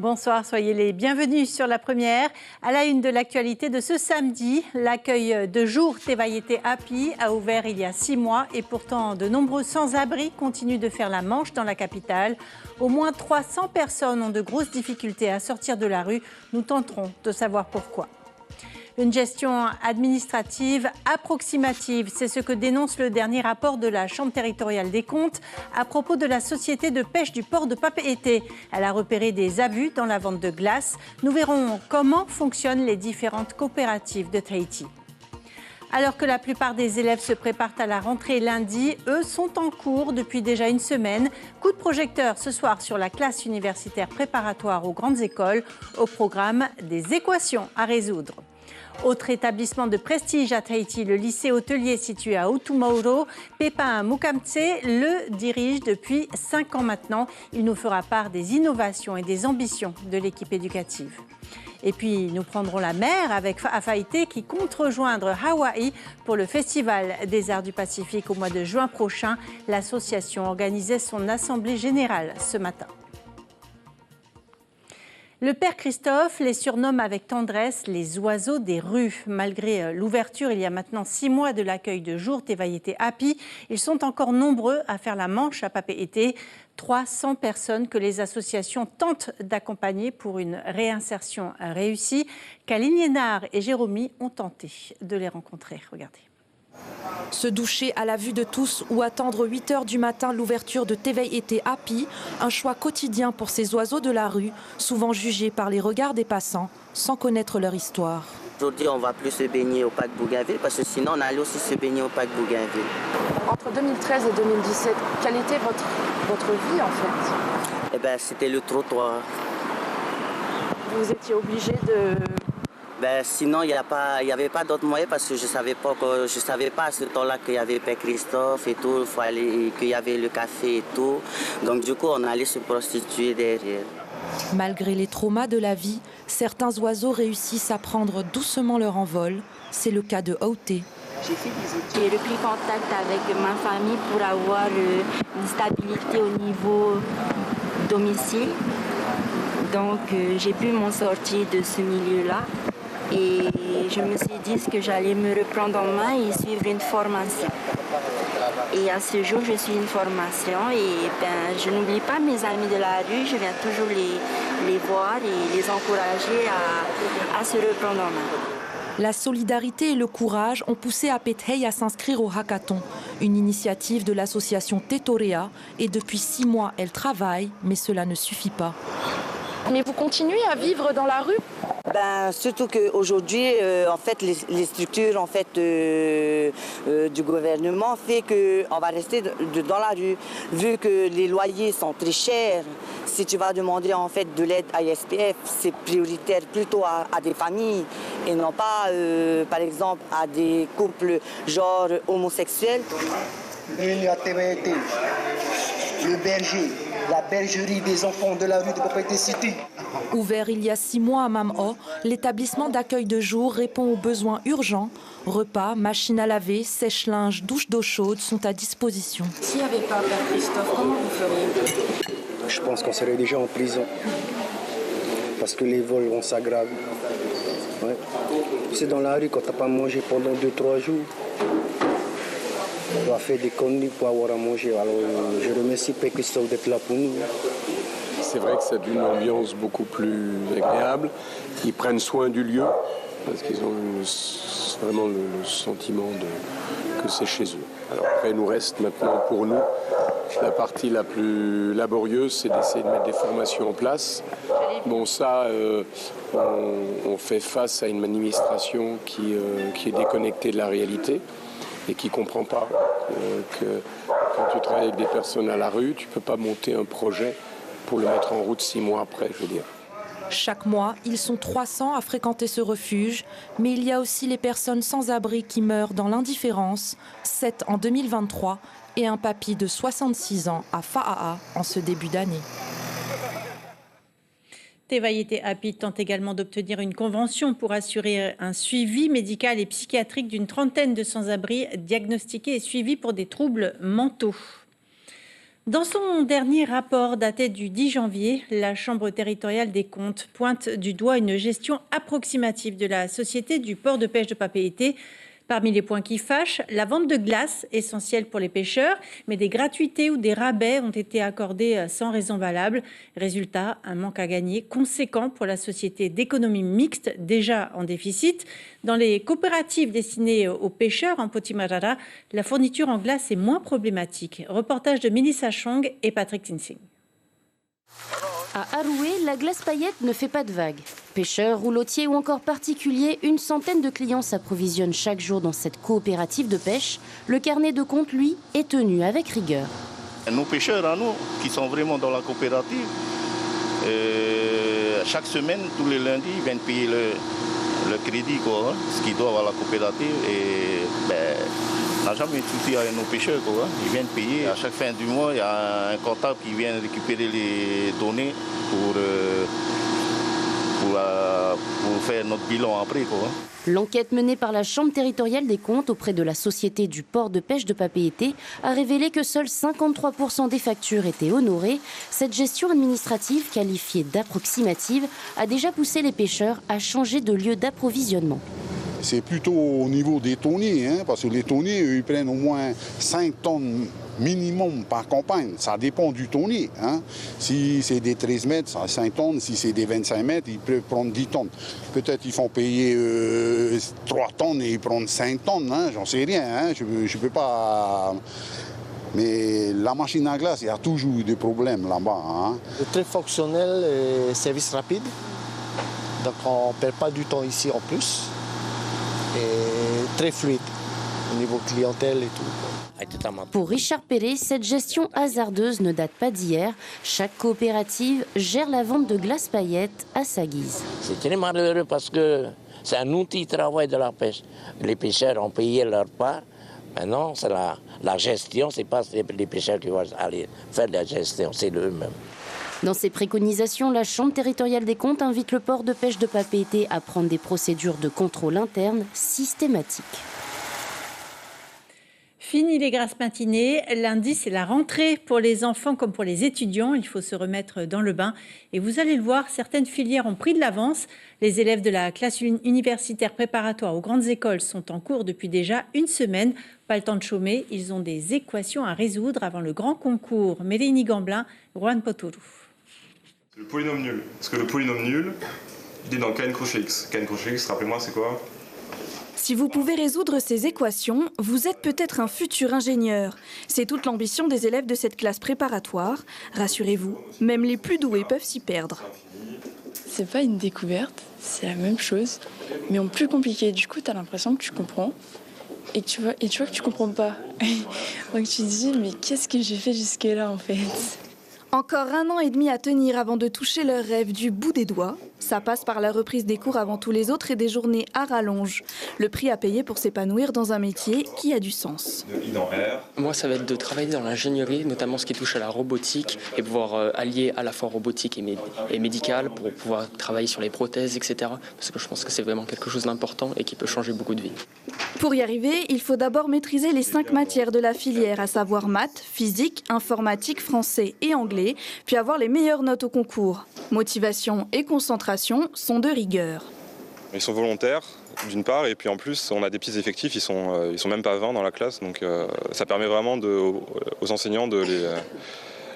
Bonsoir, soyez les bienvenus sur La Première. À la une de l'actualité de ce samedi, l'accueil de jour Tevayete Api a ouvert il y a 6 mois et pourtant de nombreux sans-abri continuent de faire la manche dans la capitale. Au moins 300 personnes ont de grosses difficultés à sortir de la rue. Nous tenterons de savoir pourquoi. Une gestion administrative approximative, c'est ce que dénonce le dernier rapport de la Chambre territoriale des comptes à propos de la société de pêche du port de Papeete. Elle a repéré des abus dans la vente de glace. Nous verrons comment fonctionnent les différentes coopératives de Tahiti. Alors que la plupart des élèves se préparent à la rentrée lundi, eux sont en cours depuis déjà une semaine. Coup de projecteur ce soir sur la classe universitaire préparatoire aux grandes écoles, au programme des équations à résoudre. Autre établissement de prestige à Tahiti, le lycée hôtelier situé à Utumauro, Pépin Mukamtse le dirige depuis 5 ans maintenant. Il nous fera part des innovations et des ambitions de l'équipe éducative. Et puis, nous prendrons la mer avec Afaïté qui compte rejoindre Hawaï pour le Festival des Arts du Pacifique au mois de juin prochain. L'association organisait son assemblée générale ce matin. Le père Christophe les surnomme avec tendresse les oiseaux des rues. Malgré l'ouverture il y a maintenant 6 mois de l'accueil de jour Tevayete Api, ils sont encore nombreux à faire la manche à Papeete. 300 personnes que les associations tentent d'accompagner pour une réinsertion réussie. Kaline Liénard et Jéromy ont tenté de les rencontrer. Regardez. Se doucher à la vue de tous ou attendre 8 h du matin l'ouverture de Tevayete Api, un choix quotidien pour ces oiseaux de la rue, souvent jugés par les regards des passants, sans connaître leur histoire. Aujourd'hui, on ne va plus se baigner au parc Bougainville parce que sinon, on allait aussi se baigner au parc Bougainville. Entre 2013 et 2017, quelle était votre vie en fait? Eh bien, c'était le trottoir. Vous étiez obligé de... Sinon, il n'y avait pas d'autre moyen parce que je ne savais pas à ce temps-là qu'il y avait Père Christophe et tout, qu'il y avait le café et tout. Donc du coup, on allait se prostituer derrière. Malgré les traumas de la vie, certains oiseaux réussissent à prendre doucement leur envol. C'est le cas de Aouté. J'ai repris contact avec ma famille pour avoir une stabilité au niveau domicile. Donc j'ai pu m'en sortir de ce milieu-là. Et je me suis dit que j'allais me reprendre en main et suivre une formation. Et à ce jour, je suis une formation et je n'oublie pas mes amis de la rue. Je viens toujours les voir et les encourager à se reprendre en main. La solidarité et le courage ont poussé Apethei à s'inscrire au hackathon, une initiative de l'association Tetorea. Et depuis 6 mois, elle travaille, mais cela ne suffit pas. Mais vous continuez à vivre dans la rue? Surtout qu'aujourd'hui, en fait, les structures en fait, du gouvernement fait qu'on va rester dans la rue. Vu que les loyers sont très chers, si tu vas demander en fait, de l'aide à ISPF, c'est prioritaire plutôt à des familles et non pas, par exemple, à des couples genre homosexuels. Il y a Tevayete, le berger, la bergerie des enfants de la rue de Papeete City. Ouvert il y a 6 mois à Mam'o, l'établissement d'accueil de jour répond aux besoins urgents. Repas, machines à laver, sèche-linge, douche d'eau chaude sont à disposition. S'il n'y avait pas Père Christophe, comment vous feriez? Je pense qu'on serait déjà en prison. Parce que les vols vont s'aggraver. Ouais. C'est dans la rue quand tu n'as pas mangé pendant 2-3 jours. On va faire des conneries pour avoir à manger. Alors je remercie Père Christophe d'être là pour nous. C'est vrai que c'est une ambiance beaucoup plus agréable. Ils prennent soin du lieu parce qu'ils ont vraiment le sentiment que c'est chez eux. Alors après, il nous reste maintenant pour nous, la partie la plus laborieuse, c'est d'essayer de mettre des formations en place. Bon, ça, on fait face à une administration qui est déconnectée de la réalité et qui ne comprend pas que quand tu travailles avec des personnes à la rue, tu ne peux pas monter un projet pour le mettre en route 6 mois après, je veux dire. Chaque mois, ils sont 300 à fréquenter ce refuge, mais il y a aussi les personnes sans abri qui meurent dans l'indifférence, 7 en 2023 et un papy de 66 ans à Fa'a'a en ce début d'année. Tevayete Api tente également d'obtenir une convention pour assurer un suivi médical et psychiatrique d'une trentaine de sans-abri diagnostiqués et suivis pour des troubles mentaux. Dans son dernier rapport daté du 10 janvier, la Chambre territoriale des comptes pointe du doigt une gestion approximative de la Société du port de pêche de Papeete. Parmi les points qui fâchent, la vente de glace, essentielle pour les pêcheurs, mais des gratuités ou des rabais ont été accordés sans raison valable. Résultat, un manque à gagner conséquent pour la société d'économie mixte, déjà en déficit. Dans les coopératives destinées aux pêcheurs en Potimarara, la fourniture en glace est moins problématique. Reportage de Melissa Chong et Patrick Tinsing. À Aroué, la glace paillette ne fait pas de vagues. Pêcheurs, roulotiers ou encore particuliers, une centaine de clients s'approvisionnent chaque jour dans cette coopérative de pêche. Le carnet de compte, lui, est tenu avec rigueur. Nos pêcheurs à nous, qui sont vraiment dans la coopérative, chaque semaine, tous les lundis, ils viennent payer le crédit, quoi, ce qu'ils doivent à la coopérative. Et on n'a jamais eu de souci avec nos pêcheurs, quoi. Ils viennent payer. À chaque fin du mois, il y a un comptable qui vient récupérer les données pour faire notre bilan après, quoi. L'enquête menée par la Chambre territoriale des comptes auprès de la Société du port de pêche de Papeete a révélé que seuls 53% des factures étaient honorées. Cette gestion administrative, qualifiée d'approximative, a déjà poussé les pêcheurs à changer de lieu d'approvisionnement. C'est plutôt au niveau des tonniers, parce que les tonniers, ils prennent au moins 5 tonnes minimum par campagne. Ça dépend du tonnier. Si c'est des 13 mètres, ça a 5 tonnes. Si c'est des 25 mètres, ils peuvent prendre 10 tonnes. Peut-être ils font payer 3 tonnes et ils prennent 5 tonnes. J'en sais rien. Je ne peux pas... Mais la machine à glace, il y a toujours eu des problèmes là-bas. Très fonctionnel et service rapide. Donc on ne perd pas du temps ici en plus. Et très fluide au niveau clientèle et tout. Pour Richard Perret, cette gestion hasardeuse ne date pas d'hier. Chaque coopérative gère la vente de glace paillettes à sa guise. C'est très malheureux parce que c'est un outil de travail de la pêche. Les pêcheurs ont payé leur part. Maintenant, c'est la gestion, ce n'est pas les pêcheurs qui vont aller faire la gestion, c'est eux-mêmes. Dans ses préconisations, la Chambre territoriale des comptes invite le port de pêche de Papeete à prendre des procédures de contrôle interne systématiques. Fini les grasses matinées. Lundi, c'est la rentrée pour les enfants comme pour les étudiants. Il faut se remettre dans le bain. Et vous allez le voir, certaines filières ont pris de l'avance. Les élèves de la classe universitaire préparatoire aux grandes écoles sont en cours depuis déjà une semaine. Pas le temps de chômer. Ils ont des équations à résoudre avant le grand concours. Mélanie Gamblin, Juan Potoru. Le polynôme nul. Parce que le polynôme nul, il est dans Kn crochet x. Kn crochet x, rappelez-moi, c'est quoi ? Si vous pouvez résoudre ces équations, vous êtes peut-être un futur ingénieur. C'est toute l'ambition des élèves de cette classe préparatoire. Rassurez-vous, même les plus doués peuvent s'y perdre. C'est pas une découverte, c'est la même chose, mais en plus compliqué. Du coup, tu as l'impression que tu comprends et tu vois que tu comprends pas. Donc tu te dis, mais qu'est-ce que j'ai fait jusque-là en fait ? Encore 1 an et demi à tenir avant de toucher leur rêve du bout des doigts. Ça passe par la reprise des cours avant tous les autres et des journées à rallonge. Le prix à payer pour s'épanouir dans un métier qui a du sens. Moi, ça va être de travailler dans l'ingénierie, notamment ce qui touche à la robotique, et pouvoir allier à la fois robotique et médicale pour pouvoir travailler sur les prothèses, etc. Parce que je pense que c'est vraiment quelque chose d'important et qui peut changer beaucoup de vies. Pour y arriver, il faut d'abord maîtriser les 5 matières de la filière, à savoir maths, physique, informatique, français et anglais, puis avoir les meilleures notes au concours. Motivation et concentration sont de rigueur. Ils sont volontaires, d'une part, et puis en plus, on a des petits effectifs, ils sont même pas 20 dans la classe, donc ça permet vraiment aux enseignants de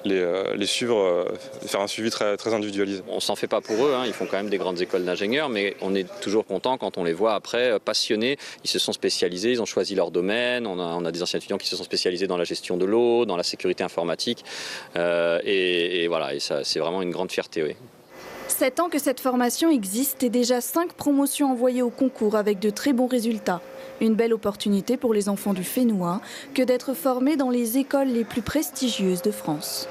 les suivre, de faire un suivi très, très individualisé. On s'en fait pas pour eux, ils font quand même des grandes écoles d'ingénieurs, mais on est toujours content quand on les voit après passionnés. Ils se sont spécialisés, ils ont choisi leur domaine. On a des anciens étudiants qui se sont spécialisés dans la gestion de l'eau, dans la sécurité informatique, et voilà, et ça, c'est vraiment une grande fierté. Oui. 7 ans que cette formation existe et déjà 5 promotions envoyées au concours avec de très bons résultats. Une belle opportunité pour les enfants du Fénois que d'être formés dans les écoles les plus prestigieuses de France.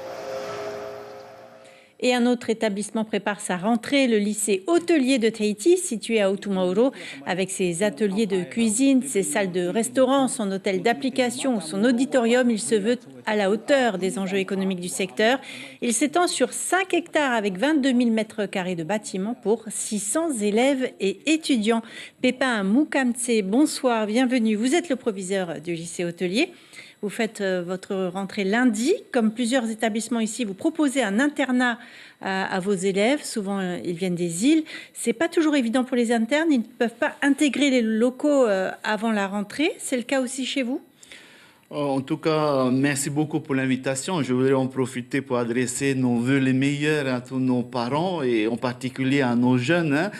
Et un autre établissement prépare sa rentrée, le lycée hôtelier de Tahiti, situé à Otumauro, avec ses ateliers de cuisine, ses salles de restaurant, son hôtel d'application ou son auditorium. Il se veut à la hauteur des enjeux économiques du secteur. Il s'étend sur 5 hectares avec 22 000 mètres carrés de bâtiments pour 600 élèves et étudiants. Pépin Moukamtse, bonsoir, bienvenue. Vous êtes le proviseur du lycée hôtelier. Vous faites votre rentrée lundi. Comme plusieurs établissements ici, vous proposez un internat à vos élèves. Souvent, ils viennent des îles. Ce n'est pas toujours évident pour les internes. Ils ne peuvent pas intégrer les locaux avant la rentrée. C'est le cas aussi chez vous ? En tout cas, merci beaucoup pour l'invitation. Je voudrais en profiter pour adresser nos vœux les meilleurs à tous nos parents et en particulier à nos jeunes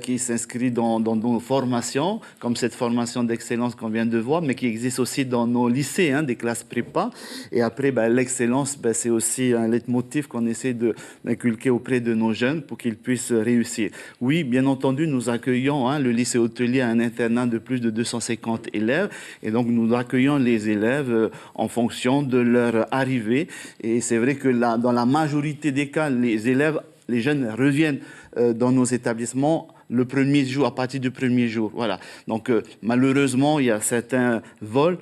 qui s'inscrivent dans nos formations, comme cette formation d'excellence qu'on vient de voir, mais qui existe aussi dans nos lycées, des classes prépa. Et après, l'excellence, c'est aussi un leitmotiv qu'on essaie d'inculquer auprès de nos jeunes pour qu'ils puissent réussir. Oui, bien entendu, nous accueillons le lycée hôtelier à un internat de plus de 250 élèves et donc nous accueillons les élèves en fonction de leur arrivée. Et c'est vrai que dans la majorité des cas, les jeunes reviennent dans nos établissements le premier jour, à partir du premier jour. Voilà. Donc malheureusement, il y a certains vols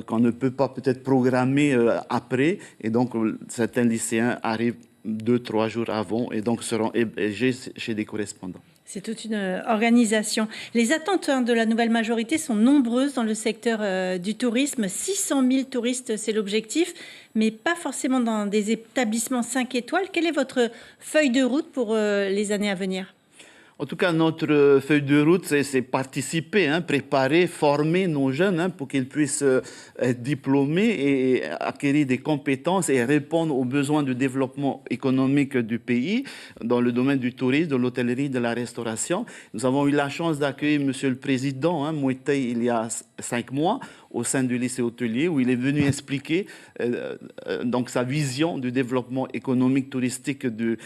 qu'on ne peut pas peut-être programmer après. Et donc certains lycéens arrivent 2-3 jours avant et donc seront hébergés chez des correspondants. C'est toute une organisation. Les attentes de la nouvelle majorité sont nombreuses dans le secteur du tourisme. 600 000 touristes, c'est l'objectif, mais pas forcément dans des établissements 5 étoiles. Quelle est votre feuille de route pour les années à venir ? En tout cas, notre feuille de route, c'est participer, préparer, former nos jeunes pour qu'ils puissent être diplômés et acquérir des compétences et répondre aux besoins de développement économique du pays dans le domaine du tourisme, de l'hôtellerie, de la restauration. Nous avons eu la chance d'accueillir Monsieur le Président Moïtei il y a 5 mois au sein du lycée hôtelier où il est venu expliquer donc sa vision du développement économique touristique du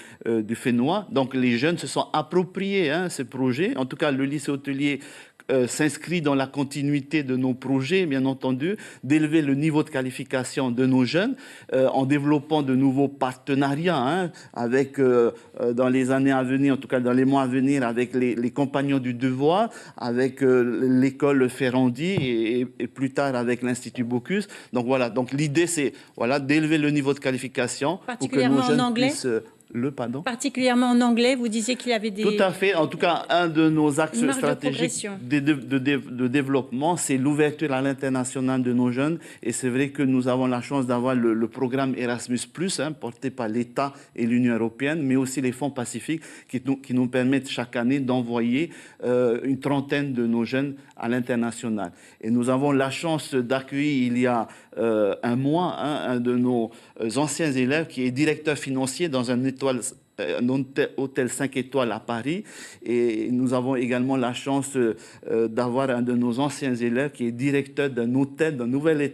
Fénois. Donc les jeunes se sont appropriés ce projet. En tout cas, le lycée hôtelier s'inscrit dans la continuité de nos projets, bien entendu, d'élever le niveau de qualification de nos jeunes en développant de nouveaux partenariats avec, dans les années à venir, en tout cas dans les mois à venir, avec les compagnons du devoir, avec l'école Ferrandi et plus tard avec l'Institut Bocuse. Donc voilà, donc l'idée c'est d'élever le niveau de qualification pour que nos jeunes puissent... Particulièrement en anglais, vous disiez qu'il y avait des... Tout à fait. En tout cas, un de nos axes stratégiques de développement, c'est l'ouverture à l'international de nos jeunes. Et c'est vrai que nous avons la chance d'avoir le programme Erasmus+, porté par l'État et l'Union européenne, mais aussi les fonds pacifiques qui nous permettent chaque année d'envoyer une trentaine de nos jeunes à l'international. Et nous avons la chance d'accueillir il y a un mois un de nos anciens élèves qui est directeur financier dans un hôtel 5 étoiles à Paris. Et nous avons également la chance d'avoir un de nos anciens élèves qui est directeur d'un nouvel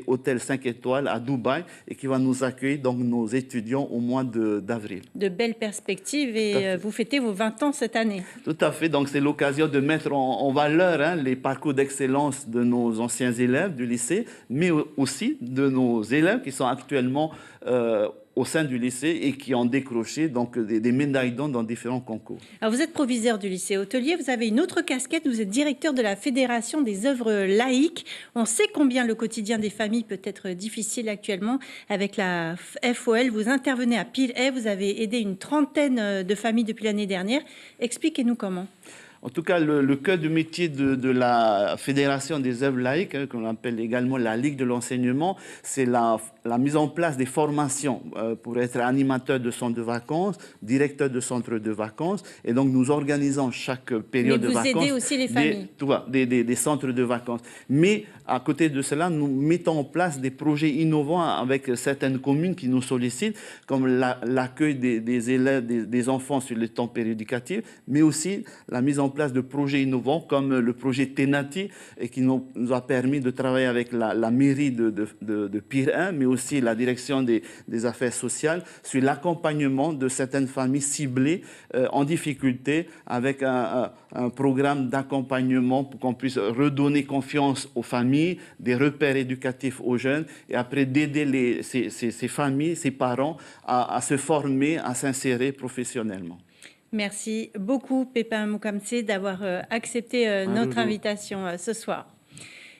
hôtel 5 étoiles à Dubaï et qui va nous accueillir, donc nos étudiants, au mois d'avril. De belles perspectives et vous fêtez vos 20 ans cette année. Tout à fait, donc c'est l'occasion de mettre en valeur les parcours d'excellence de nos anciens élèves du lycée, mais aussi de nos élèves qui sont actuellement au sein du lycée et qui ont décroché donc des médailles d'or dans différents concours. Alors vous êtes proviseur du lycée hôtelier, vous avez une autre casquette, vous êtes directeur de la Fédération des œuvres laïques. On sait combien le quotidien des familles peut être difficile actuellement avec la FOL. Vous intervenez à Pile-Haye, vous avez aidé une trentaine de familles depuis l'année dernière. Expliquez-nous comment. En tout cas, le cœur de métier de la Fédération des œuvres laïques, qu'on appelle également la Ligue de l'enseignement, c'est la mise en place des formations pour être animateur de centre de vacances, directeur de centre de vacances. Et donc, nous organisons chaque période de vacances. Mais vous aidez aussi les familles. Des centres de vacances. Mais à côté de cela, nous mettons en place des projets innovants avec certaines communes qui nous sollicitent, comme l'accueil des élèves, des enfants sur le temps périéducatif, mais aussi la mise en place de projets innovants comme le projet Tenati et qui nous a permis de travailler avec la mairie de Pire-1, mais aussi la direction des affaires sociales sur l'accompagnement de certaines familles ciblées en difficulté avec un programme d'accompagnement pour qu'on puisse redonner confiance aux familles, des repères éducatifs aux jeunes et après d'aider ces familles, ces parents à se former, à s'insérer professionnellement. Merci beaucoup, Pépin Moukamtse, d'avoir accepté notre invitation ce soir.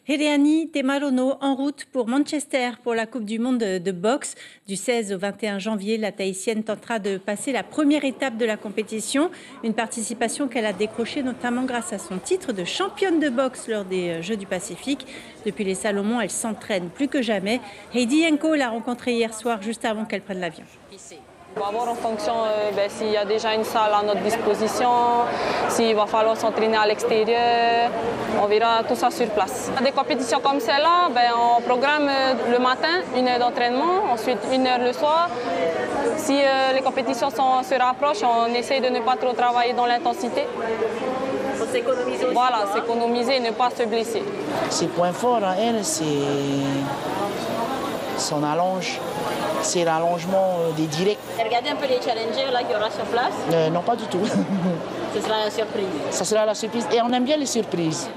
Heriani Temarono en route pour Manchester pour la Coupe du Monde de boxe. Du 16 au 21 janvier, la Tahitienne tentera de passer la première étape de la compétition. Une participation qu'elle a décrochée notamment grâce à son titre de championne de boxe lors des Jeux du Pacifique. Depuis les Salomon, elle s'entraîne plus que jamais. Heidi Henko l'a rencontrée hier soir juste avant qu'elle prenne l'avion. On va voir en fonction s'il y a déjà une salle à notre disposition, s'il va falloir s'entraîner à l'extérieur, on verra tout ça sur place. Des compétitions comme celle-là, on programme le matin 1 heure d'entraînement, ensuite 1 heure le soir. Si les compétitions se rapprochent, on essaie de ne pas trop travailler dans l'intensité. Voilà, s'économiser et ne pas se blesser. Ses points forts à elle, c'est son allonge. C'est l'allongement des directs. Regardez un peu les challengers là qu'il y aura sur place. Non, pas du tout. Ce sera la surprise. Ça sera la surprise et on aime bien les surprises.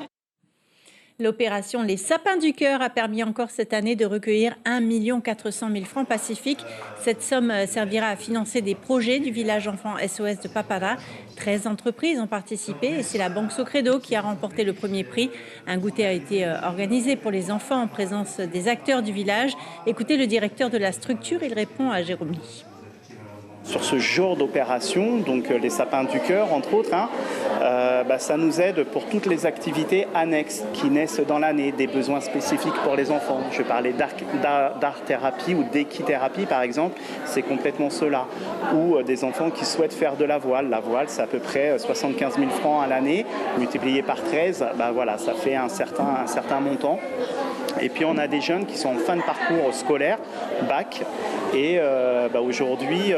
L'opération Les Sapins du Cœur a permis encore cette année de recueillir 1 400 000 francs pacifiques. Cette somme servira à financer des projets du village enfant SOS de Papara. 13 entreprises ont participé et c'est la Banque Socredo qui a remporté le premier prix. Un goûter a été organisé pour les enfants en présence des acteurs du village. Écoutez le directeur de la structure, il répond à Jérôme Lee. Sur ce genre d'opération, donc les sapins du cœur entre autres, ça nous aide pour toutes les activités annexes qui naissent dans l'année, des besoins spécifiques pour les enfants. Je parlais d'art-thérapie ou d'équithérapie par exemple, c'est complètement cela. Ou des enfants qui souhaitent faire de la voile. La voile, c'est à peu près 75 000 francs à l'année, multiplié par 13, ça fait un certain montant. Et puis on a des jeunes qui sont en fin de parcours scolaire, bac, et aujourd'hui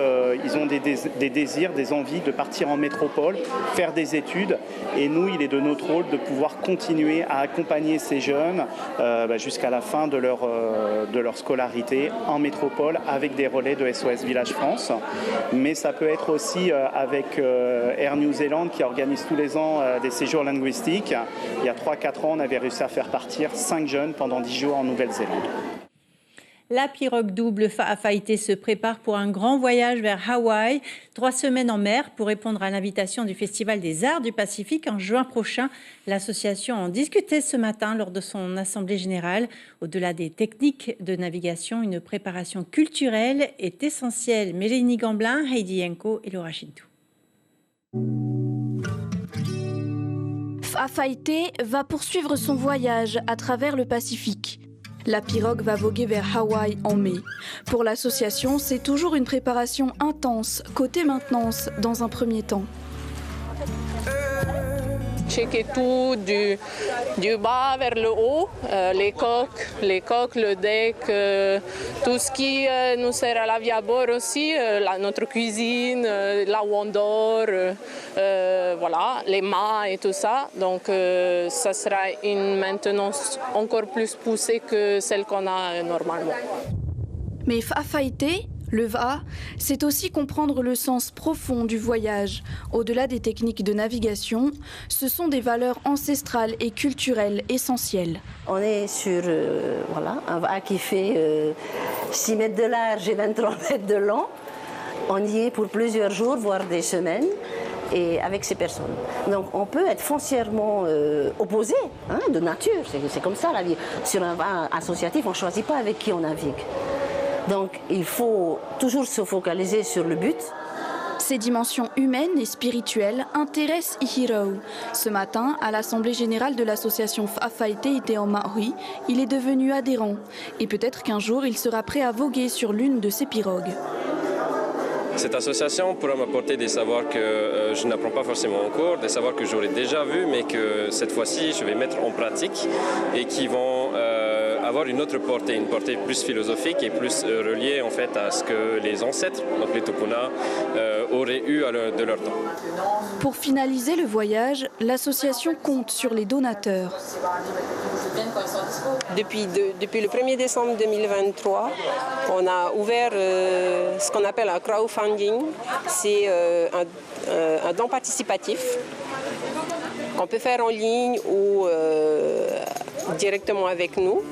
ils ont des désirs, des envies de partir en métropole, faire des études, et nous il est de notre rôle de pouvoir continuer à accompagner ces jeunes jusqu'à la fin de leur scolarité en métropole avec des relais de SOS Village France. Mais ça peut être aussi avec Air New Zealand qui organise tous les ans des séjours linguistiques. Il y a 3-4 ans on avait réussi à faire partir 5 jeunes pendant 10 jours en Nouvelle-Zélande. La pirogue double Fa'afaité se prépare pour un grand voyage vers Hawaï. 3 semaines en mer pour répondre à l'invitation du Festival des Arts du Pacifique en juin prochain. L'association en discutait ce matin lors de son assemblée générale. Au-delà des techniques de navigation, une préparation culturelle est essentielle. Mélanie Gamblin, Heidi Henko et Laura Chintou. Fa'afaité va poursuivre son voyage à travers le Pacifique. La pirogue va voguer vers Hawaï en mai. Pour l'association, c'est toujours une préparation intense, côté maintenance, dans un premier temps. Checker tout du bas vers le haut, les coques, le deck, tout ce qui nous sert à la vie à bord aussi, notre cuisine, là où on dort, les mâts et tout ça. Donc ça sera une maintenance encore plus poussée que celle qu'on a normalement. Mais Fa'afaité, le VA, c'est aussi comprendre le sens profond du voyage. Au-delà des techniques de navigation, ce sont des valeurs ancestrales et culturelles essentielles. On est sur un VA qui fait 6 mètres de large et 23 mètres de long. On y est pour plusieurs jours, voire des semaines, et avec ces personnes. Donc on peut être foncièrement opposé de nature, c'est comme ça la vie. Sur un VA associatif, on ne choisit pas avec qui on navigue. Donc il faut toujours se focaliser sur le but. Ces dimensions humaines et spirituelles intéressent Ihiro. Ce matin, à l'Assemblée générale de l'association Fa'afaité Ite Maui, il est devenu adhérent. Et peut-être qu'un jour, il sera prêt à voguer sur l'une de ces pirogues. Cette association pourra m'apporter des savoirs que je n'apprends pas forcément en cours, des savoirs que j'aurais déjà vus, mais que cette fois-ci, je vais mettre en pratique et qui vont avoir une autre portée, une portée plus philosophique et plus reliée en fait à ce que les ancêtres, donc les Tupuna, auraient eu de leur temps. Pour finaliser le voyage, l'association compte sur les donateurs. Depuis le 1er décembre 2023, on a ouvert ce qu'on appelle un crowdfunding. C'est un don participatif qu'on peut faire en ligne ou directement avec nous.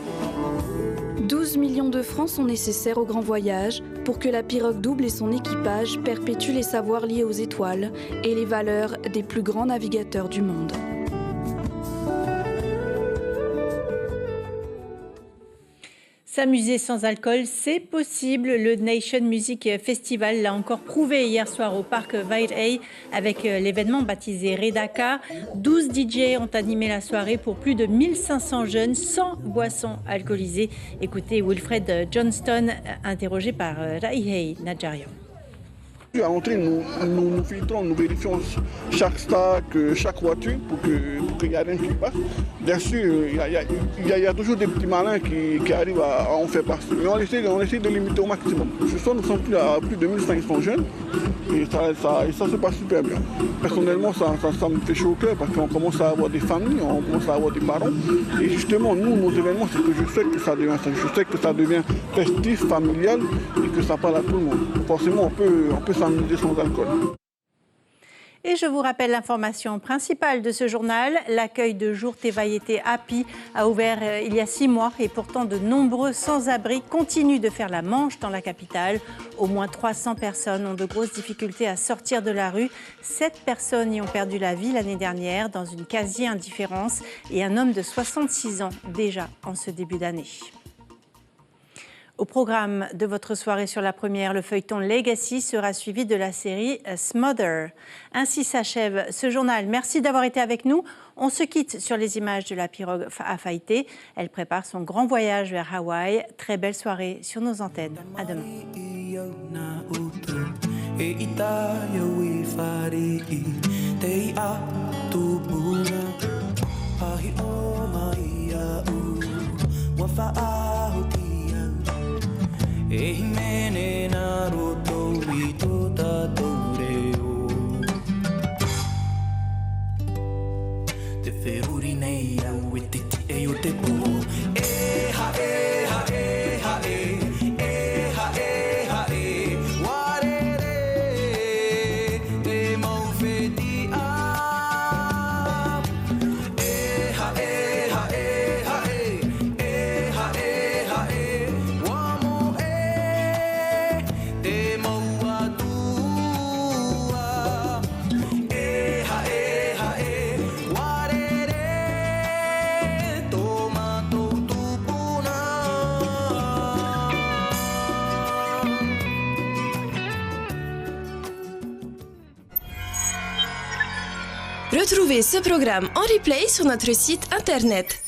12 millions de francs sont nécessaires au grand voyage pour que la pirogue double et son équipage perpétuent les savoirs liés aux étoiles et les valeurs des plus grands navigateurs du monde. S'amuser sans alcool, c'est possible. Le Nation Music Festival l'a encore prouvé hier soir au parc Vairai avec l'événement baptisé Redaka. 12 DJ ont animé la soirée pour plus de 1500 jeunes sans boissons alcoolisées. Écoutez Wilfred Johnston, interrogé par Raihei Nadjarian. À l'entrée, nous filtrons, nous vérifions chaque stack, chaque voiture pour qu'il n'y ait rien qui passe. Bien sûr, il y a toujours des petits malins qui arrivent à en faire passer. Mais on essaie de limiter au maximum. Ce soir, nous sommes à plus de 1500 jeunes et ça se passe super bien. Personnellement, ça me fait chaud au cœur parce qu'on commence à avoir des familles, on commence à avoir des parents. Et justement, nous, nos événements, c'est que je sais que ça devient ça. Je sais que ça devient festif, familial et que ça parle à tout le monde. Forcément, on peut s'amuser sans alcool. Et je vous rappelle l'information principale de ce journal. L'accueil de jour Tevayete Happy a ouvert il y a 6 mois et pourtant de nombreux sans-abri continuent de faire la manche dans la capitale. Au moins 300 personnes ont de grosses difficultés à sortir de la rue. 7 personnes y ont perdu la vie l'année dernière dans une quasi-indifférence et un homme de 66 ans déjà en ce début d'année. Au programme de votre soirée sur la première, le feuilleton Legacy sera suivi de la série Smother. Ainsi s'achève ce journal. Merci d'avoir été avec nous. On se quitte sur les images de la pirogue Afaïté. Elle prépare son grand voyage vers Hawaï. Très belle soirée sur nos antennes. À demain. E mene na roto I to tatou reo Te wheruri nei au e titi e o te pō E ha e ha e ha e E ha e ha e Warere Te mau whiti a E ha e ha e ha e E ha e ha e Retrouvez ce programme en replay sur notre site internet.